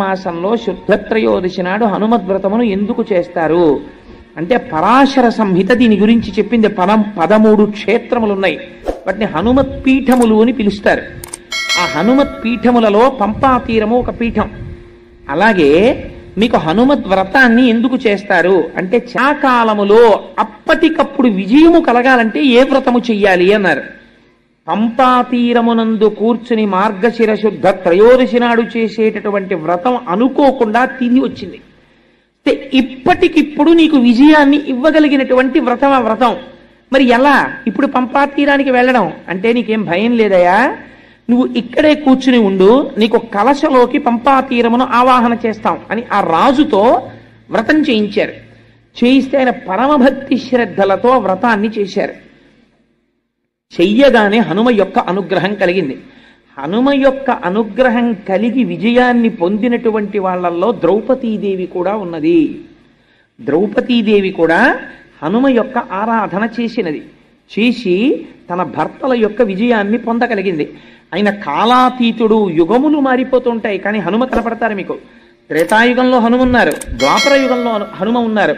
మాసంలో శుద్ధత్రయోదశి నాడు హనుమద్వ్రతమును ఎందుకు చేస్తారు అంటే పరాశర సంహిత దీని గురించి చెప్పింది. 13 క్షేత్రములు ఉన్నాయి, వాటిని హనుమత్ పీఠములు అని పిలుస్తారు. ఆ హనుమత్ పీఠములలో పంపా తీరము ఒక పీఠం. అలాగే మీకు హనుమద్ వ్రతాన్ని ఎందుకు చేస్తారు అంటే చాకాలములో అప్పటికప్పుడు విజయము కలగాలంటే ఏ వ్రతము చెయ్యాలి అన్నారు. పంపా తీరమునందు కూర్చుని మార్గశిర శుద్ధ త్రయోదశి నాడు చేసేటటువంటి వ్రతం అనుకోకుండా తిథి వచ్చింది. ఇప్పటికిప్పుడు నీకు విజయాన్ని ఇవ్వగలిగినటువంటి వ్రతం ఆ వ్రతం. మరి ఎలా ఇప్పుడు పంపా తీరానికి వెళ్ళడం అంటే నీకేం భయం లేదయా, నువ్వు ఇక్కడే కూర్చుని ఉండు, నీకు కలశలోకి పంపా తీరమును ఆవాహన చేస్తాం అని ఆ రాజుతో వ్రతం చేయించారు. చేయిస్తే ఆయన పరమభక్తి శ్రద్ధలతో వ్రతాన్ని చేశారు. చెయ్యగానే హనుమ యొక్క అనుగ్రహం కలిగింది. హనుమ యొక్క అనుగ్రహం కలిగి విజయాన్ని పొందినటువంటి వాళ్ళల్లో ద్రౌపదీదేవి కూడా ఉన్నది. ద్రౌపదీదేవి కూడా హనుమ యొక్క ఆరాధన చేసినది. చేసి తన భర్తల యొక్క విజయాన్ని పొందగలిగింది. ఆయన కాలాతీతుడు, యుగములు మారిపోతుంటాయి కానీ హనుమ కనపడతారు మీకు. త్రేతాయుగంలో హనుమ ఉన్నారు, ద్వాపర యుగంలో హనుమ ఉన్నారు,